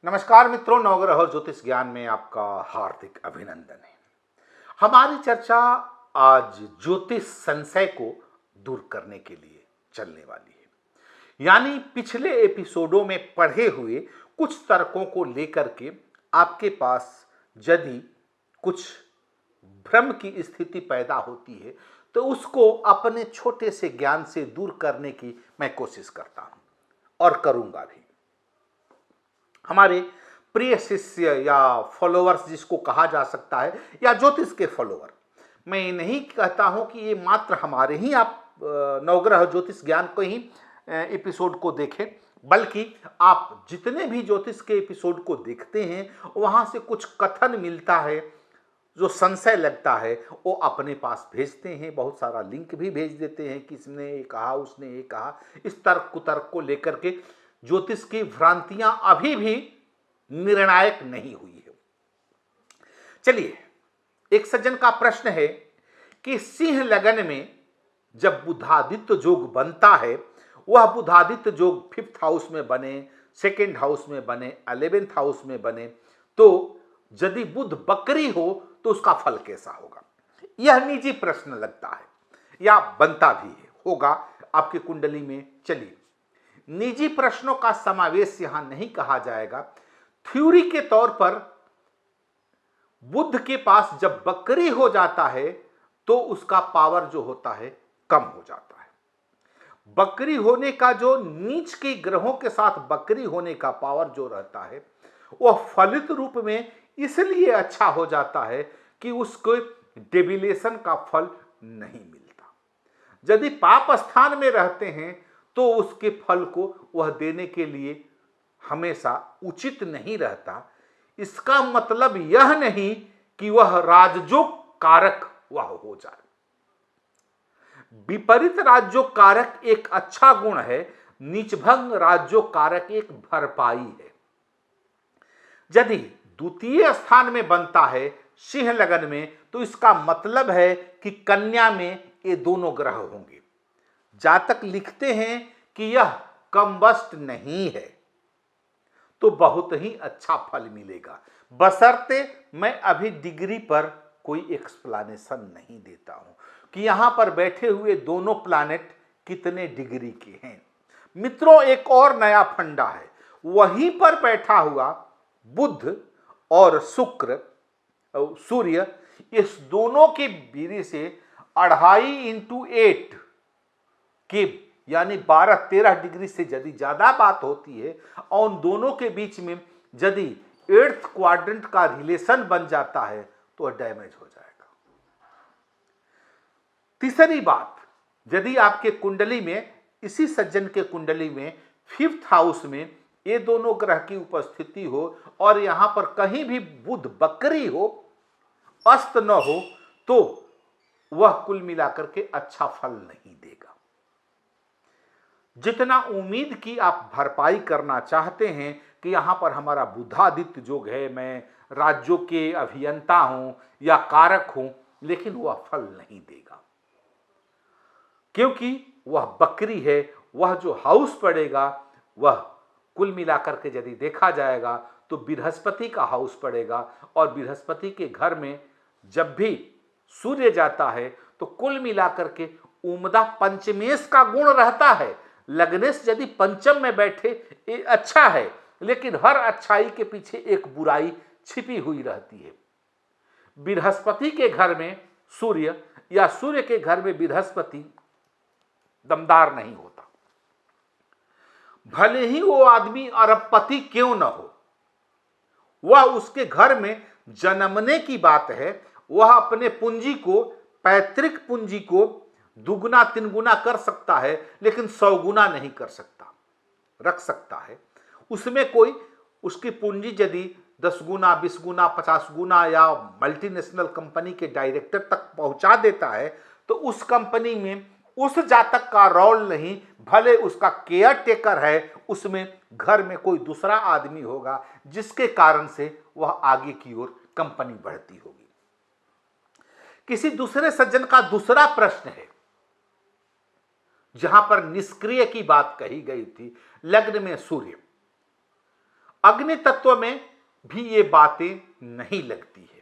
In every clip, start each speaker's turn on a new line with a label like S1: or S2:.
S1: नमस्कार मित्रों, नवग्रह और ज्योतिष ज्ञान में आपका हार्दिक अभिनंदन है। हमारी चर्चा आज ज्योतिष संशय को दूर करने के लिए चलने वाली है। यानी पिछले एपिसोडों में पढ़े हुए कुछ तर्कों को लेकर के आपके पास यदि कुछ भ्रम की स्थिति पैदा होती है तो उसको अपने छोटे से ज्ञान से दूर करने की मैं कोशिश करता हूं और करूंगा भी। हमारे प्रिय शिष्य या फॉलोअर्स जिसको कहा जा सकता है, या ज्योतिष के फॉलोअर, मैं नहीं कहता हूं कि ये मात्र हमारे ही आप नवग्रह ज्योतिष ज्ञान को ही एपिसोड को देखें, बल्कि आप जितने भी ज्योतिष के एपिसोड को देखते हैं वहां से कुछ कथन मिलता है, जो संशय लगता है वो अपने पास भेजते हैं, बहुत सारा लिंक भी भेज देते हैं कि इसने ये कहा, उसने ये कहा। इस तर्क कुतर्क को लेकर के ज्योतिष की भ्रांतियां अभी भी निर्णायक नहीं हुई है। चलिए, एक सज्जन का प्रश्न है कि सिंह लगन में जब बुधादित्य योग बनता है, वह बुधादित्य योग 5th हाउस में बने, 2nd हाउस में बने, 11th हाउस में बने, तो यदि बुध बकरी हो तो उसका फल कैसा होगा? यह निजी प्रश्न लगता है या बनता भी है, होगा आपकी कुंडली में। चलिए, निजी प्रश्नों का समावेश यहां नहीं कहा जाएगा। थ्योरी के तौर पर बुध के पास जब बकरी हो जाता है तो उसका पावर जो होता है कम हो जाता है। बकरी होने का जो नीच के ग्रहों के साथ बकरी होने का पावर जो रहता है वह फलित रूप में इसलिए अच्छा हो जाता है कि उसको डेविलेशन का फल नहीं मिलता। यदि पाप स्थान में रहते हैं तो उसके फल को वह देने के लिए हमेशा उचित नहीं रहता। इसका मतलब यह नहीं कि वह राजयोग कारक वह हो जाए। विपरीत राजयोग कारक एक अच्छा गुण है, नीचभंग राजयोग कारक एक भरपाई है। यदि द्वितीय स्थान में बनता है सिंह लगन में तो इसका मतलब है कि कन्या में ये दोनों ग्रह होंगे। जातक लिखते हैं कि यह कमबस्ट नहीं है तो बहुत ही अच्छा फल मिलेगा, बशर्ते मैं अभी डिग्री पर कोई एक्सप्लेनेशन नहीं देता हूं कि यहां पर बैठे हुए दोनों प्लैनेट कितने डिग्री के हैं। मित्रों, एक और नया फंडा है, वहीं पर बैठा हुआ बुध और शुक्र सूर्य, इस दोनों के बीच से 2.5 × 8 के यानी 12-13 डिग्री से यदि ज्यादा बात होती है और उन दोनों के बीच में यदि 8th क्वाड्रेंट का रिलेशन बन जाता है तो डैमेज हो जाएगा। तीसरी बात, यदि आपके कुंडली में, इसी सज्जन के कुंडली में 5th हाउस में ये दोनों ग्रह की उपस्थिति हो और यहां पर कहीं भी बुध बकरी हो, अस्त न हो, तो वह कुल मिलाकर के अच्छा फल नहीं देगा। जितना उम्मीद की आप भरपाई करना चाहते हैं कि यहां पर हमारा बुधादित्य योग है, मैं राज्यों के अभियंता हूं या कारक हूं, लेकिन वह फल नहीं देगा क्योंकि वह बकरी है। वह जो हाउस पड़ेगा वह कुल मिलाकर के यदि देखा जाएगा तो बृहस्पति का हाउस पड़ेगा, और बृहस्पति के घर में जब भी सूर्य जाता है तो कुल मिलाकर के उम्दा पंचमेश का गुण रहता है। लग्नेश यदि पंचम में बैठे ये अच्छा है, लेकिन हर अच्छाई के पीछे एक बुराई छिपी हुई रहती है। बृहस्पति के घर में सूर्य या सूर्य के घर में बृहस्पति दमदार नहीं होता। भले ही वो आदमी अरबपति क्यों न हो, वह उसके घर में जन्मने की बात है, वह अपने पूंजी को, पैतृक पूंजी को दुगुना 3 गुना कर सकता है, लेकिन 100 गुना नहीं कर सकता, रख सकता है। उसमें कोई उसकी पूंजी यदि 10 गुना, 20 गुना, 50 गुना या मल्टीनेशनल कंपनी के डायरेक्टर तक पहुंचा देता है तो उस कंपनी में उस जातक का रोल नहीं, भले उसका केयर टेकर है, उसमें घर में कोई दूसरा आदमी होगा जिसके कारण से वह आगे की ओर कंपनी बढ़ती होगी। किसी दूसरे सज्जन का दूसरा प्रश्न है, जहां पर निष्क्रिय की बात कही गई थी, लग्न में सूर्य अग्नि तत्व में भी ये बातें नहीं लगती है।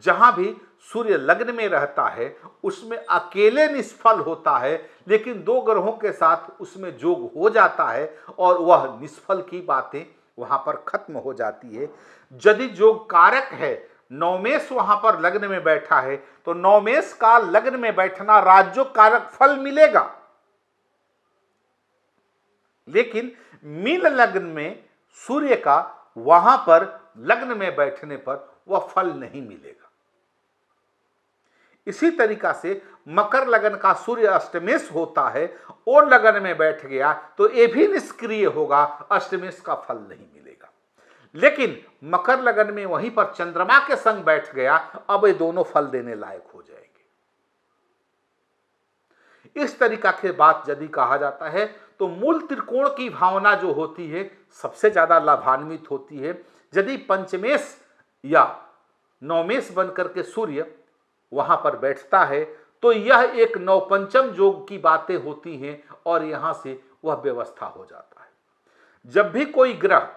S1: जहां भी सूर्य लग्न में रहता है उसमें अकेले निष्फल होता है, लेकिन दो ग्रहों के साथ उसमें जोग हो जाता है और वह निष्फल की बातें वहां पर खत्म हो जाती है। यदि जोग कारक है, नवमेश वहां पर लग्न में बैठा है, तो नवमेश का लग्न में बैठना राजयोग कारक फल मिलेगा, लेकिन मीन लग्न में सूर्य का वहां पर लग्न में बैठने पर वह फल नहीं मिलेगा। इसी तरीका से मकर लगन का सूर्य अष्टमेश होता है और लगन में बैठ गया तो ये भी निष्क्रिय होगा, अष्टमेश का फल नहीं मिलेगा। लेकिन मकर लगन में वहीं पर चंद्रमा के संग बैठ गया, अब ये दोनों फल देने लायक हो जाएंगे। इस तरीका की बात यदि कहा जाता है तो मूल त्रिकोण की भावना जो होती है सबसे ज्यादा लाभान्वित होती है। यदि पंचमेश या नवमेश बनकर के सूर्य वहां पर बैठता है तो यह एक नवपंचम योग की बातें होती हैं और यहां से वह व्यवस्था हो जाता है। जब भी कोई ग्रह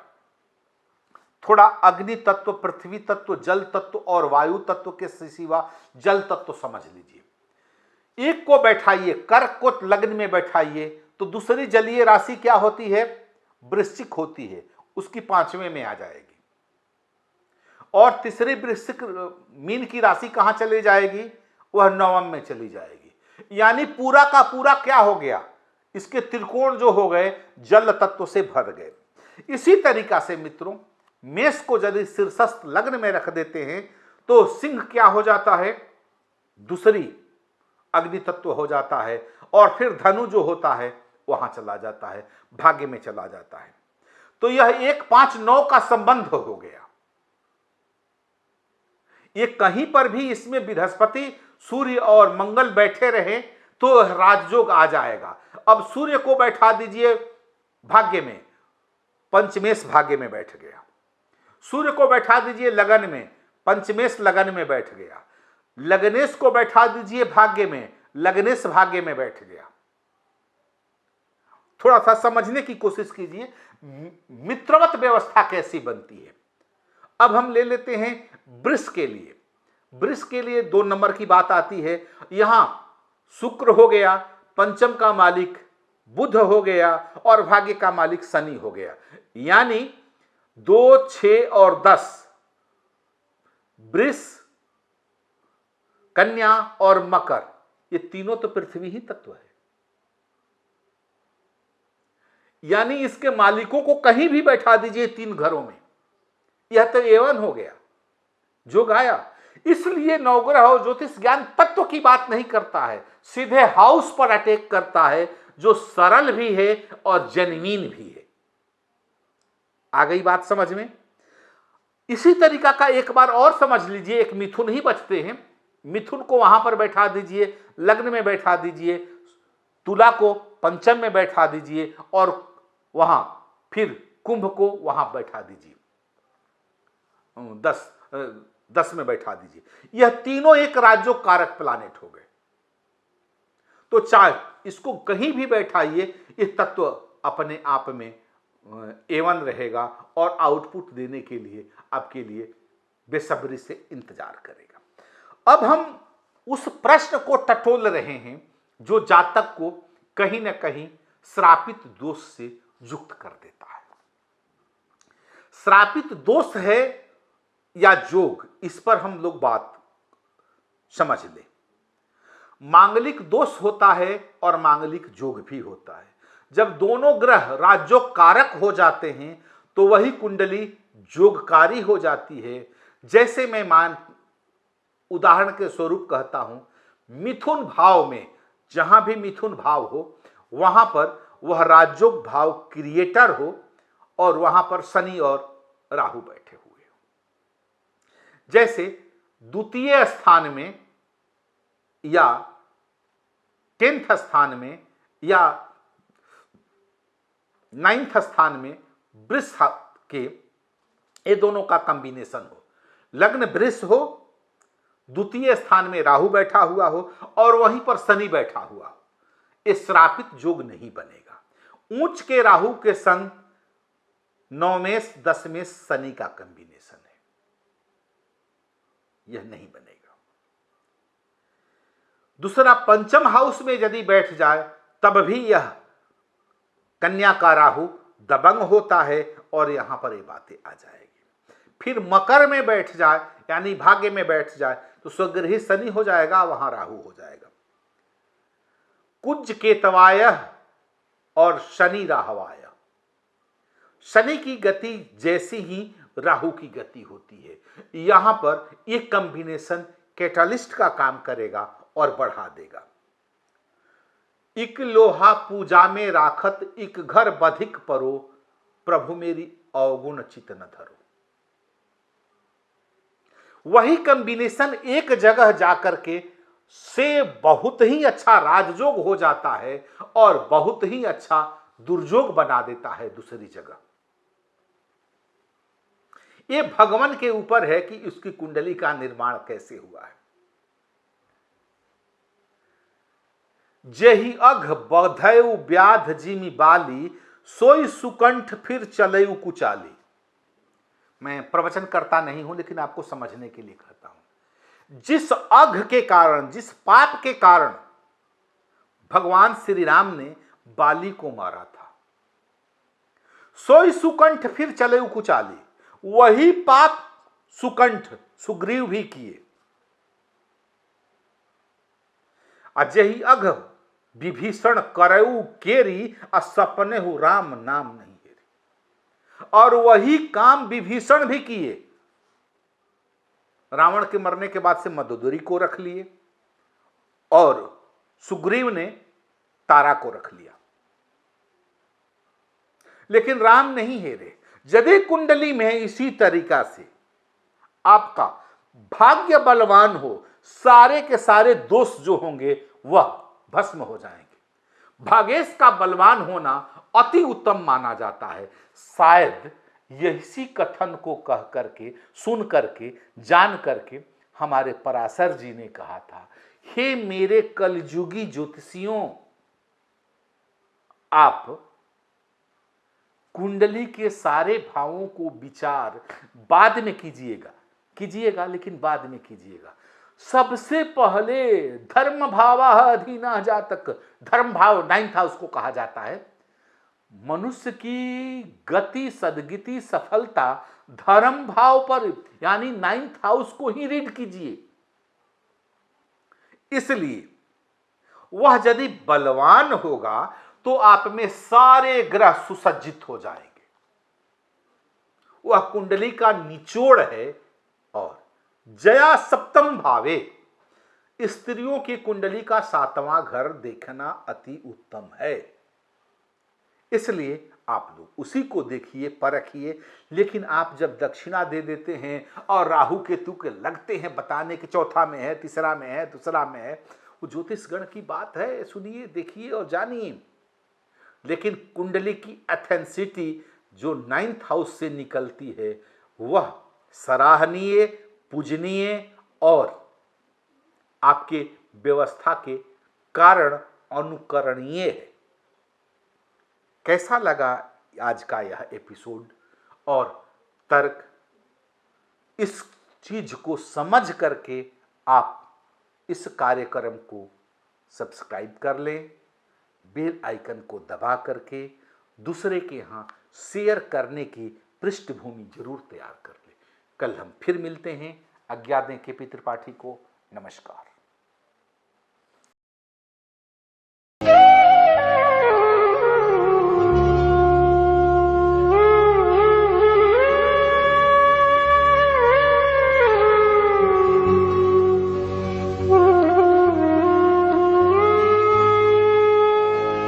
S1: थोड़ा अग्नि तत्व, पृथ्वी तत्व, जल तत्व और वायु तत्व के सिवा जल तत्व समझ लीजिए, एक को बैठाइए, कर्क को लग्न में बैठाइए तो दूसरी जलीय राशि क्या होती है? वृश्चिक होती है, उसकी 5वें में आ जाएगी। और तीसरी वृश्चिक मीन की राशि कहां चली जाएगी? वह 9वें में चली जाएगी। यानी पूरा का पूरा क्या हो गया? इसके त्रिकोण जो हो गए जल तत्व से भर गए। इसी तरीका से मित्रों, मेष को यदि शीर्षस्थ लग्न में रख देते हैं तो सिंह क्या हो जाता है? दूसरी अग्नि तत्व हो जाता है और फिर धनु जो होता है वहां चला जाता है, भाग्य में चला जाता है। तो यह 1 5 9 का संबंध हो गया। ये कहीं पर भी इसमें बृहस्पति, सूर्य और मंगल बैठे रहे तो राजयोग आ जाएगा। अब सूर्य को बैठा दीजिए भाग्य में, पंचमेश भाग्य में बैठ गया। सूर्य को बैठा दीजिए लगन में, पंचमेश लगन में बैठ गया। लगनेश को बैठा दीजिए भाग्य में, लगनेश भाग्य में बैठ गया। थोड़ा सा समझने की कोशिश कीजिए मित्रवत व्यवस्था कैसी बनती है। अब हम ले लेते हैं वृष के लिए। वृष के लिए 2 नंबर की बात आती है। यहां शुक्र हो गया, पंचम का मालिक बुध हो गया और भाग्य का मालिक शनि हो गया। यानी 2 6 और 10 वृष, कन्या और मकर, ये तीनों तो पृथ्वी ही तत्व है। यानी इसके मालिकों को कहीं भी बैठा दीजिए 3 घरों में, यह तो एवन हो गया, जो गाया। इसलिए नवग्रह और ज्योतिष ज्ञान तत्व की बात नहीं करता है, सीधे हाउस पर अटैक करता है, जो सरल भी है और जेन्युइन भी है। आ गई बात समझ में? इसी तरीका का एक बार और समझ लीजिए, एक मिथुन ही बचते हैं। मिथुन को वहां पर बैठा दीजिए, लग्न में बैठा दीजिए, तुला को पंचम में बैठा दीजिए और वहां फिर कुंभ को वहां बैठा दीजिए, 10 में बैठा दीजिए। यह तीनों एक राजयोग कारक प्लानेट हो गए। तो चाहे इसको कहीं भी बैठाइए, यह तत्व अपने आप में एवन रहेगा और आउटपुट देने के लिए आपके लिए बेसब्री से इंतजार करेगा। अब हम उस प्रश्न को टटोल रहे हैं जो जातक को कहीं ना कहीं श्रापित दोष से युक्त कर देता है। श्रापित दोष है या जोग, इस पर हम लोग बात समझ ले। मांगलिक दोष होता है और मांगलिक जोग भी होता है। जब दोनों ग्रह राजयोग कारक हो जाते हैं तो वही कुंडली जोगकारी हो जाती है। जैसे मैं उदाहरण के स्वरूप कहता हूं, मिथुन भाव में, जहां भी मिथुन भाव हो वहां पर वह राजयोग भाव क्रिएटर हो और वहां पर शनि और राहु बैठे हुए हो। जैसे द्वितीय स्थान में या 10th स्थान में या 9th स्थान में वृष के, ये दोनों का कॉम्बिनेशन हो। लग्न वृष हो, द्वितीय स्थान में राहु बैठा हुआ हो और वहीं पर शनि बैठा हुआ हो, ये श्रापित जोग नहीं बनेगा। ऊंच के राहु के संग 9 में 10 में शनि का कॉम्बिनेशन है, यह नहीं बनेगा। दूसरा, पंचम हाउस में यदि बैठ जाए तब भी यह कन्या का राहु दबंग होता है और यहां पर ये बातें आ जाएगी। फिर मकर में बैठ जाए यानी भाग्य में बैठ जाए तो स्वगृही शनि हो जाएगा, वहां राहु हो जाएगा। कुज केतवाय और शनि राहवाय, शनि की गति जैसी ही राहु की गति होती है। यहां पर एक कॉम्बिनेशन कैटालिस्ट का काम करेगा और बढ़ा देगा। इक लोहा पूजा में राखत, इक घर बधिक परो, प्रभु मेरी अवगुण चित न धरो। वही कॉम्बिनेशन एक जगह जाकर के से बहुत ही अच्छा राजयोग हो जाता है और बहुत ही अच्छा दुर्योग बना देता है दूसरी जगह। ये भगवान के ऊपर है कि उसकी कुंडली का निर्माण कैसे हुआ है। जेहि अघ बधयु व्याध जिमि बाली, सोई सुकंठ फिर चलयु कुचाली। मैं प्रवचन करता नहीं हूं लेकिन आपको समझने के लिए कहता हूं। जिस अघ के कारण, जिस पाप के कारण भगवान श्री राम ने बाली को मारा था, सोई सुकंठ फिर चलयु कुचाली, वही पाप सुकंठ सुग्रीव भी किए। अजहि अघ विभीषण करऊ केरी, सपने हु राम नाम नहीं हेरी। और वही काम विभीषण भी किए। रावण के मरने के बाद से मदोदरी को रख लिए और सुग्रीव ने तारा को रख लिया, लेकिन राम नहीं हेरे। यदि कुंडली में इसी तरीका से आपका भाग्य बलवान हो, सारे के सारे दोष जो होंगे वह भस्म हो जाएंगे। भागेश का बलवान होना अति उत्तम माना जाता है। शायद यही कथन को कह करके, सुन करके, जान करके हमारे पराशर जी ने कहा था, हे मेरे कलयुगी ज्योतिषियों, आप कुंडली के सारे भावों को विचार बाद में कीजिएगा लेकिन बाद में कीजिएगा। सबसे पहले धर्म भावा अधीना जातक, धर्म भाव 9th हाउस को कहा जाता है। मनुष्य की गति, सदगति, सफलता धर्म भाव पर यानी 9th हाउस को ही रीड कीजिए। इसलिए वह यदि बलवान होगा तो आप में सारे ग्रह सुसज्जित हो जाएंगे। वह कुंडली का निचोड़ है। और जया सप्तम भावे, स्त्रियों की कुंडली का 7वां घर देखना अति उत्तम है। इसलिए आप लोग उसी को देखिए, परखिए। लेकिन आप जब दक्षिणा दे देते हैं और राहु केतु के लगते हैं बताने के, चौथा में है, तीसरा में है, दूसरा में है, वो ज्योतिष गण की बात है, सुनिए, देखिए और जानिए। लेकिन कुंडली की एथेंसिटी जो 9th हाउस से निकलती है वह सराहनीय, पूजनीय और आपके व्यवस्था के कारण अनुकरणीय है। कैसा लगा आज का यह एपिसोड और तर्क? इस चीज को समझ करके आप इस कार्यक्रम को सब्सक्राइब कर लें, बेल आइकन को दबा करके दूसरे के यहाँ शेयर करने की पृष्ठभूमि जरूर तैयार कर लें। कल हम फिर मिलते हैं। आज्ञा दें केपी त्रिपाठी को। नमस्कार।